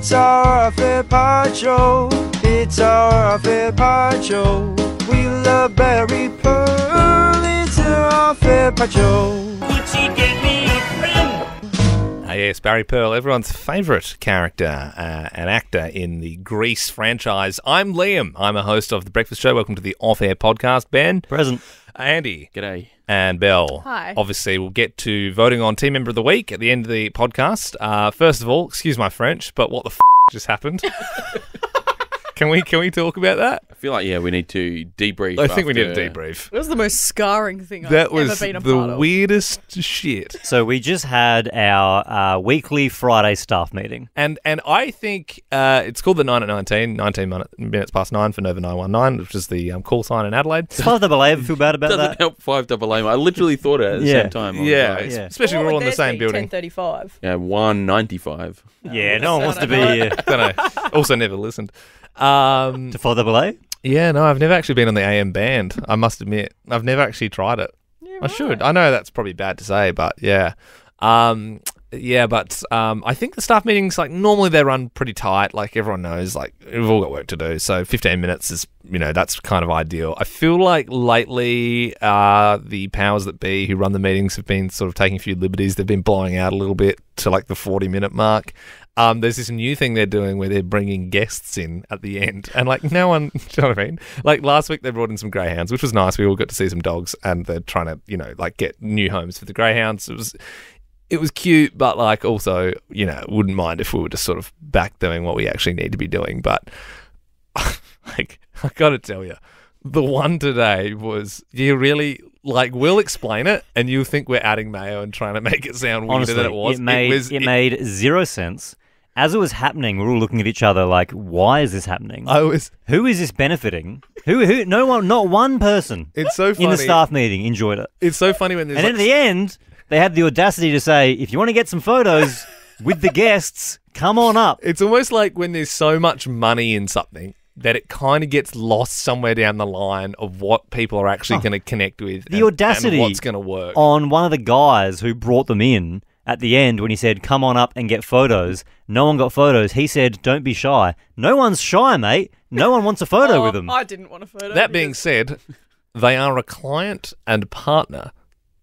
It's our fair part show. It's our fair part show. We love Barry Pearl. It's our fair part show. Could she get me a friend? Yes, Barry Pearl, everyone's favourite character and actor in the Grease franchise. I'm Liam. I'm a host of The Breakfast Show. Welcome to the Off-Air Podcast. Ben. Present. Andy. G'day. And Belle. Hi. Obviously, we'll get to voting on Team Member of the Week at the end of the podcast. First of all, excuse my French, but what the just happened? Can we talk about that? I feel like, we need to debrief. I think we need to debrief. It was the most scarring thing I've That ever was been a part the of. weirdest shit. So we just had our weekly Friday staff meeting. And I think it's called the 9 at 19 minutes past 9 for Nova 919, which is the call sign in Adelaide. Does 5AA ever feel bad about Doesn't that? help 5AA. I literally thought it at the same time. I was Yeah, like, especially when we're all in the same building. 10:35. yeah, 195. Yeah, no one wants to be Don't know. Also never listened. to 5AA. Yeah, no, I've never actually been on the AM band, I must admit. I've never actually tried it. I should. I know that's probably bad to say, but yeah. I think the staff meetings, like, normally they run pretty tight. Like, everyone knows, like, we've all got work to do. So 15 minutes is, that's kind of ideal. I feel like lately the powers that be who run the meetings have been sort of taking a few liberties. They've been blowing out a little bit to, like, the 40-minute mark. There's this new thing they're doing where they're bringing guests in at the end. And, like, no one, do you know what I mean? Like, last week they brought in some greyhounds, which was nice. We all got to see some dogs, and they're trying to, like, get new homes for the greyhounds. It was cute, but, like, also, wouldn't mind if we were just sort of back doing what we actually need to be doing. But, like, I got to tell you, the one today was, you really, like, we'll explain it, and you'll think we're adding mayo and trying to make it sound weirder Honestly, than it was. It made zero sense. As it was happening, we were all looking at each other like, why is this happening? Who is this benefiting? Who? No one, not one person It's so funny. in the staff meeting enjoyed it. It's so funny when there's, And like, at the end, they had the audacity to say, if you want to get some photos with the guests, come on up. it's almost like when there's so much money in something that it kind of gets lost somewhere down the line of what people are actually going to connect with. The audacity and what's going to work. on one of the guys who brought them in at the end when he said, come on up and get photos. No one got photos. He said, don't be shy. No one's shy, mate. No one wants a photo with them. I didn't want a photo. That being said, they are a client and partner.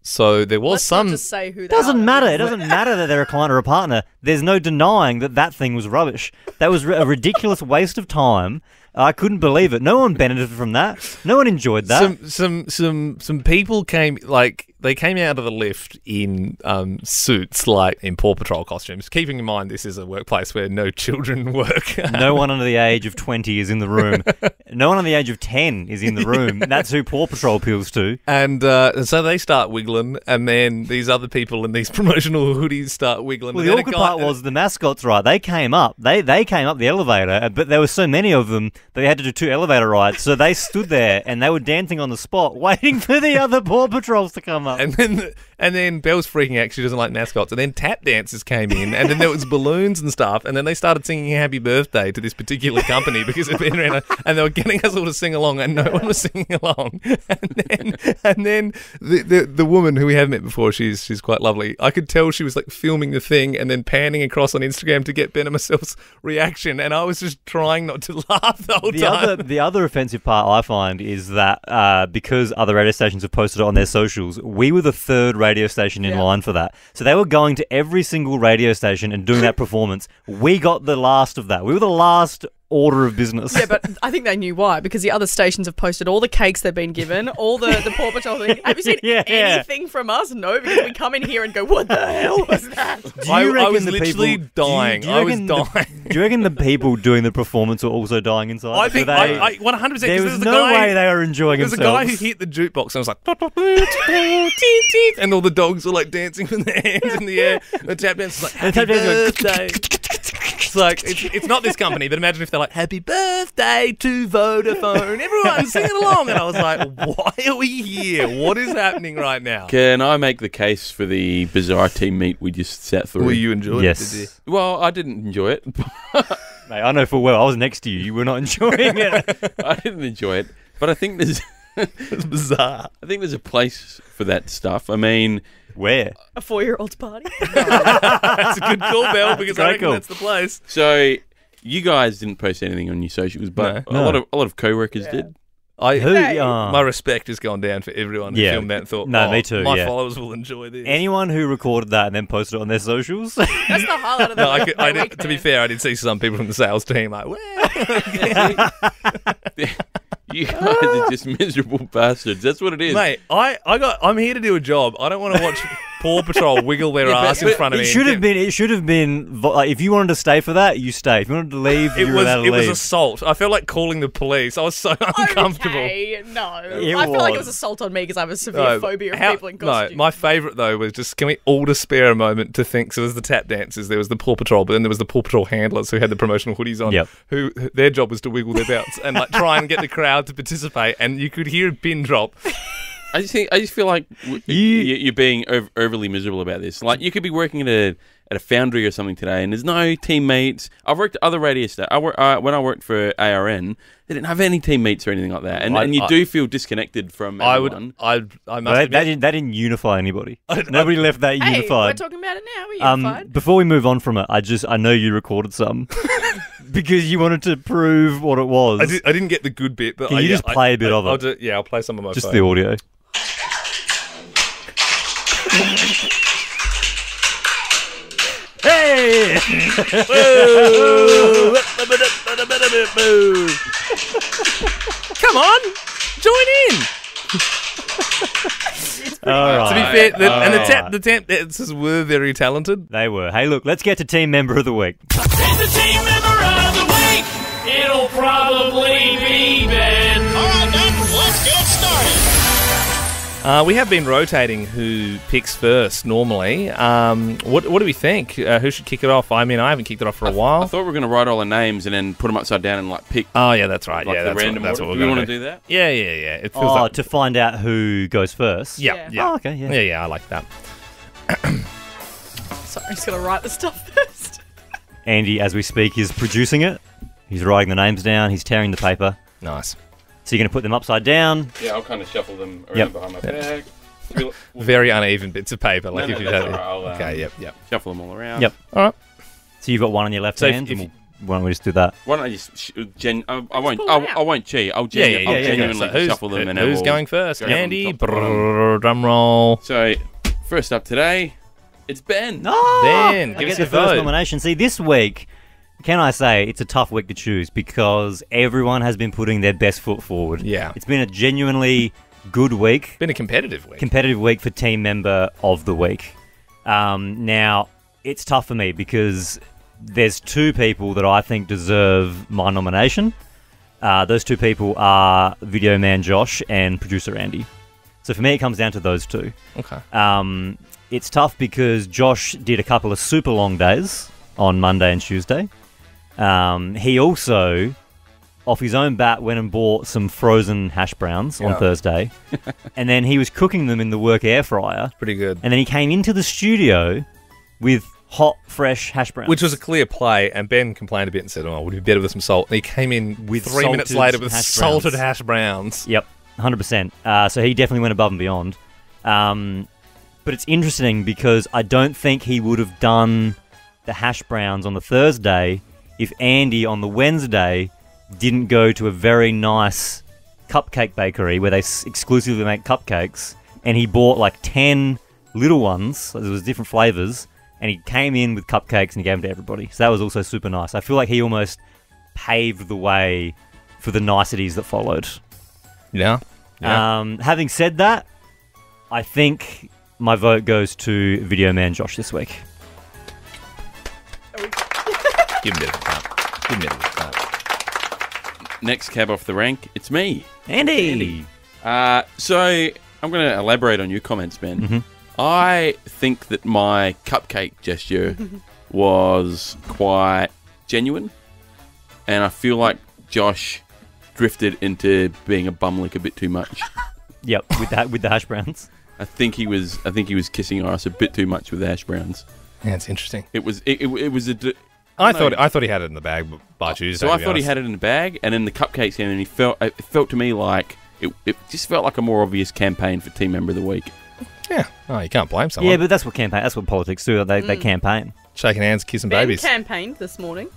So there was Let's some... not just say who they Doesn't are. matter. It doesn't matter that they're a client or a partner. There's no denying that thing was rubbish. That was a ridiculous waste of time. I couldn't believe it. No one benefited from that. No one enjoyed that. Some people came, like, they came out of the lift in suits, like in Paw Patrol costumes. Keeping in mind this is a workplace where no children work. No one under the age of 20 is in the room. No one under the age of 10 is in the room. That's who Paw Patrol appeals to. And so they start wiggling, and then these other people in these promotional hoodies start wiggling. Well, and the then awkward part was the mascots, right? They came up. They came up the elevator, but there were so many of them that they had to do 2 elevator rides. So they stood there and they were dancing on the spot, waiting for the other Paw Patrols to come up. And then Belle's freaking out. She doesn't like mascots. And then tap dancers came in, and then there was balloons and stuff. And then they started singing "Happy Birthday" to this particular company because it'd been around, and they were getting us all to sing along, and no one was singing along. And then the woman who we have met before, she's quite lovely. I could tell she was like filming the thing and then panning across on Instagram to get Ben and myself's reaction, and I was just trying not to laugh the whole time. The other offensive part I find is that because other radio stations have posted it on their socials, we were the third radio station in line for that. So they were going to every single radio station and doing that performance. We got the last of that. We were the last order of business. Yeah, but I think they knew why, because the other stations have posted all the cakes they've been given, all the Paw Patrol thing. Have you seen anything from us? No, because we come in here and go, what the hell was that? I was literally dying. I was dying. Do you reckon the people doing the performance were also dying inside? I think I 100%. There was no way they were enjoying themselves. There's a guy who hit the jukebox and was like, and all the dogs were like dancing with their hands in the air. The tap dance was like, happy birthday. It's like, it's not this company, but imagine if they're like, happy birthday to Vodafone. Everyone singing along. And I was like, why are we here? What is happening right now? Can I make the case for the bizarre team meet we just sat through? Well, you enjoyed it, did you? Well, I didn't enjoy it. Mate, I know full well. I was next to you. You were not enjoying it. I didn't enjoy it. But I think there's... It's bizarre. I think there's a place for that stuff. I mean... Where? A 4-year-old's party. That's a good call, Belle, because I reckon that's the place. So You guys didn't post anything on your socials, but No. a lot of co-workers did. My respect has gone down for everyone who Yeah. filmed that and thought, No, me too, my yeah. followers will enjoy this. Anyone who recorded that and then posted it on their socials. That's the highlight of the No, week, to be man. fair, I did see some people from the sales team like, well, You guys are just miserable bastards. That's what it is. mate, I'm here to do a job. I don't want to watch Paw Patrol wiggle their ass in front of me. It should have been. Like, if you wanted to stay for that, you stay. If you wanted to leave, you were allowed to It was leave. assault. I felt like calling the police. I was so uncomfortable. Okay, no. It I feel like it was. was assault on me because I have a severe phobia of people in No, costume. my favourite though was just, can we all just spare a moment to think? So there's the tap dancers, there was the Paw Patrol, but then there was the Paw Patrol handlers who had the promotional hoodies on. Yep. Who their job was to wiggle their belts and like try and get the crowd to participate. And you could hear a pin drop. I just feel like you're being overly miserable about this. Like, you could be working at a foundry or something today, and there's no teammates. I've worked at other radio stations. When I worked for ARN, they didn't have any teammates or anything like that, and you do feel disconnected from everyone. I Well, must admit, that didn't unify anybody. Nobody left that Hey, we're unified. talking about it now. We're unified. Before we move on from it, I know you recorded some because you wanted to prove what it was. I didn't get the good bit, but Can you just play a bit of it? I'll play some of my Just phone. the audio. Hey! Come on, join in. All right. To be fair, the tap dancers were very talented. They were. Hey, look, let's get to team member of the week. It's the team member of the week. It'll probably be Ben. All right, then, let's get started. We have been rotating who picks first normally. What do we think? Who should kick it off? I mean, I haven't kicked it off for a while. I thought we were going to write all the names and then put them upside down and like pick. Oh yeah, that's right. Like Yeah, the that's random what order. we're Do we going want to to do that? Yeah. It feels like To find out who goes first. yeah. Oh, okay, yeah. Yeah, I like that. Sorry, I'm just going to write the stuff first. Andy, as we speak, is producing it. He's writing the names down. He's tearing the paper. Nice. So you're going to put them upside down. Yeah, I'll kind of shuffle them around Yep. behind my back. We'll Very uneven bits of paper. Like No, if no, you that's had it. all right. I'll, Okay. Yep. shuffle them all around. Yep. All right. So you've got one on your left So if- hand. if and why don't we just do that? Why don't I just I won't pull them out. I won't cheat. I'll Yeah. genuinely So shuffle them and who's we'll going first? go from Andy. top to bottom. Drum roll. So first up today, it's Ben. Ben, I give us get the your first vote. nomination. See, this week, can I say it's a tough week to choose because everyone has been putting their best foot forward. Yeah. It's been a genuinely good week. Been a competitive week. Competitive week for team member of the week. Now, it's tough for me because there's two people that I think deserve my nomination. Those two people are Video Man Josh and Producer Andy. So for me, it comes down to those two. Okay. It's tough because Josh did a couple of super long days on Monday and Tuesday. He also, off his own bat, went and bought some frozen hash browns on Yeah. Thursday. And then he was cooking them in the work air fryer. Pretty good. And then he came into the studio with hot, fresh hash browns. Which was a clear play, and Ben complained a bit and said, "Oh, would it be better with some salt?" And he came in With 3 minutes salted later with hash salted browns. hash browns. Yep, 100%. So he definitely went above and beyond. But it's interesting because I don't think he would have done the hash browns on the Thursday if Andy on the Wednesday didn't go to a very nice cupcake bakery where they exclusively make cupcakes, and he bought like 10 little ones, so there was different flavours, and he came in with cupcakes and he gave them to everybody. So that was also super nice. I feel like he almost paved the way for the niceties that followed. Yeah. Having said that, I think my vote goes to Video Man Josh this week. Give him a bit of a clap. Give him a bit of a clap. Next cab off the rank, it's me. Andy! So I'm going to elaborate on your comments, Ben. Mm-hmm. I think that my cupcake gesture was quite genuine, and I feel like Josh drifted into being a bumlick a bit too much. Yep, with the hash browns. I think he was kissing our ass a bit too much with the hash browns. Yeah, it's interesting. It was a. I thought he had it in the bag by Tuesday. So I to be thought he honest. had it in the bag, and then the cupcakes came, and it felt to me like it just felt like a more obvious campaign for team member of the week. Yeah. Oh, you can't blame someone. Yeah, but that's what politics do. They campaign. Shaking hands, kissing Ben babies. campaigned this morning.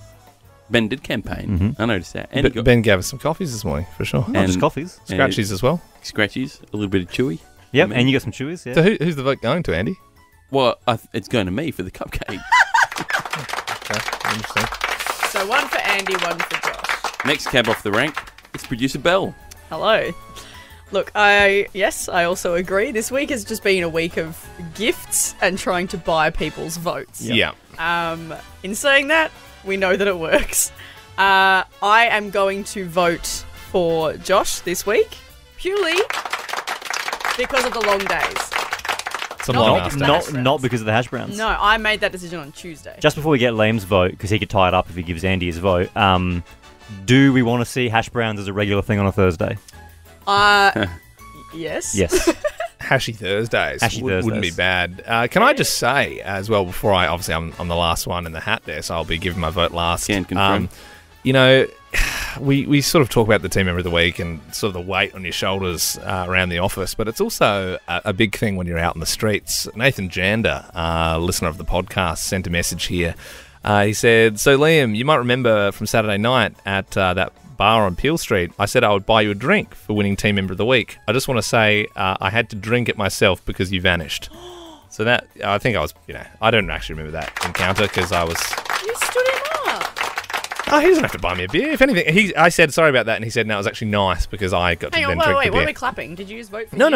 Ben did campaign. I noticed that. And he got Ben gave us some coffees this morning, for sure. Not just coffees. Scratchies as well. scratchies, a little bit of chewy. Yep, and you got some chewies, yeah. So who's the vote going to, Andy? Well, it's going to me for the cupcake. Okay, interesting. So one for Andy, one for Josh. Next cab off the rank, it's producer Belle. Hello. Look, I also agree. This week has just been a week of gifts and trying to buy people's votes. Yeah. In saying that, we know that it works. I am going to vote for Josh this week, purely because of the long days. Some long ass days. Not because of the hash browns. No, I made that decision on Tuesday. Just before we get Liam's vote, because he could tie it up if he gives Andy his vote, do we want to see hash browns as a regular thing on a Thursday? Yes. Yes. Hashy Thursdays. Hashy Wouldn't be bad. Can I just say as well, before I'm the last one in the hat there, so I'll be giving my vote last. Can confirm. You know, we sort of talk about the team member of the week and sort of the weight on your shoulders around the office, but it's also a big thing when you're out in the streets. Nathan Jander, listener of the podcast, sent a message here. He said, "So Liam, you might remember from Saturday night at that bar on Peel Street, I said I would buy you a drink for winning team member of the week. I just want to say I had to drink it myself because you vanished." So that, I think I was, I don't actually remember that encounter because I was... You stood him up. Oh, he doesn't have to buy me a beer. If anything, I said sorry about that, and he said no, it was actually nice because I got to then drink the beer. Why are we clapping? Did you just vote for No. you?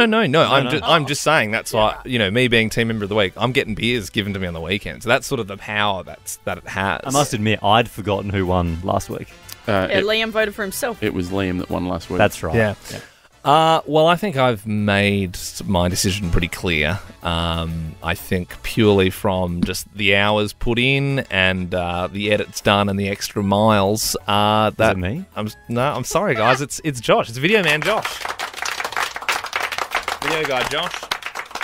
I'm just saying that's why, me being team member of the week, I'm getting beers given to me on the weekend. So that's sort of the power that it has. I must admit, I'd forgotten who won last week. Liam voted for himself. It was Liam that won last week. That's right. Yeah. Well, I think I've made my decision pretty clear. I think purely from just the hours put in and the edits done and the extra miles. Is it me? I'm sorry, guys. It's Josh. It's Video Man Josh. Video guy Josh.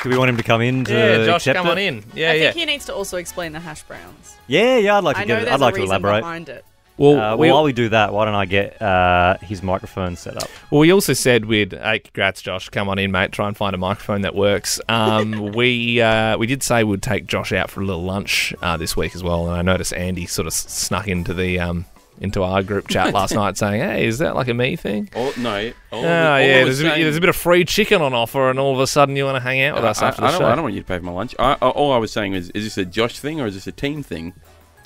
Do we want him to come in to Josh, accept come it? on in. Yeah, I think he needs to also explain the hash browns. Yeah, I'd like to I know get it. there's I'd like a to reason elaborate. behind it. Well, while we do that, why don't I get his microphone set up? Well, we also said hey, congrats, Josh. Come on in, mate. Try and find a microphone that works. We did say we'd take Josh out for a little lunch this week as well, and I noticed Andy sort of snuck into the into our group chat last night saying, "Hey, is that like a me thing?" There's a bit of free chicken on offer, and all of a sudden you want to hang out with us after the show. I don't want you to pay for my lunch. All I was saying is this a Josh thing or is this a team thing?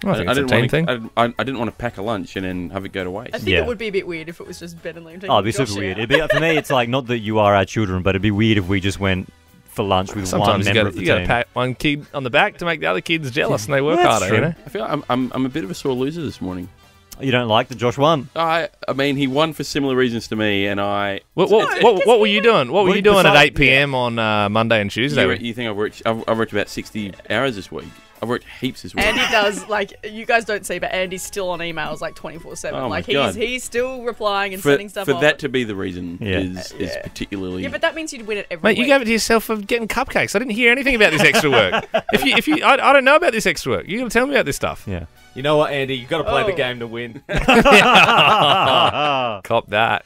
I think it's a team thing. I didn't want to pack a lunch and then have it go to waste. I think it would be a bit weird if it was just Ben and Liam taking Oh, it'd be Josh super weird. out. It'd be, for me, it's like, not that you are our children, but it'd be weird if we just went for lunch with Sometimes one member of the you got to team. pat one kid on the back to make the other kids jealous, and they work harder. true. You know? I feel like I'm a bit of a sore loser this morning. You don't like that Josh won? I mean, he won for similar reasons to me, and I. What were you doing? What were you doing at 8 p.m. on Monday and Tuesday? You think I've worked about 60 hours this week? I've worked heaps this week. Andy does, you guys don't see, but Andy's still on emails 24/7. Oh my like God. he's still replying and for setting stuff for up. that to be the reason is particularly. Yeah, but that means you'd win it every Mate, week. you gave it to yourself for getting cupcakes. I didn't hear anything about this extra work. I don't know about this extra work. You got to tell me about this stuff. Yeah. You know what, Andy? You've got to play the game to win. Cop that.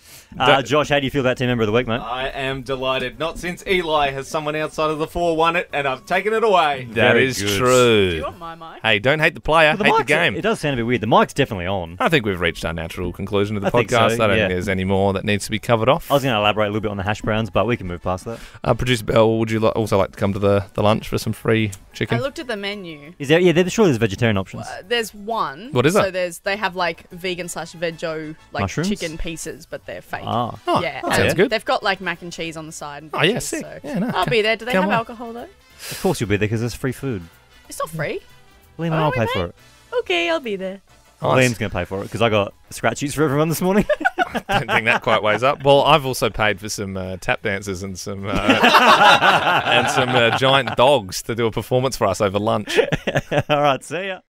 Josh, how do you feel about team member of the week, mate? I am delighted. Not since Eli has someone outside of the 4 won it, and I've taken it away. That Very is good. true. Do you want my mic? Hey, don't hate the player, hate the mic's- game. It does sound a bit weird. The mic's definitely on. I think we've reached our natural conclusion of the I think podcast. so, I don't yeah. think there's any more that needs to be covered off. I was going to elaborate a little bit on the hash browns, but we can move past that. Producer Bell, would you also like to come to the lunch for some free chicken? I looked at the menu. Is there? Yeah, surely there's vegetarian options. There's one. What is so that? they have vegan/veggie Mushrooms? chicken pieces, but they're fake. Ah. Oh, Yeah, that and sounds good. They've got mac and cheese on the side. And Oh, yeah, veggies, sick. So Yeah, no, I'll be there. Do they come have on. alcohol though? Of course you'll be there because there's free food. It's not free. Liam and Oh, I'll we pay may. for it. Okay, I'll be there. Nice. Liam's going to pay for it because I got scratchies for everyone this morning. Don't think that quite weighs up. Well, I've also paid for some tap dancers and some giant dogs to do a performance for us over lunch. All right, see ya.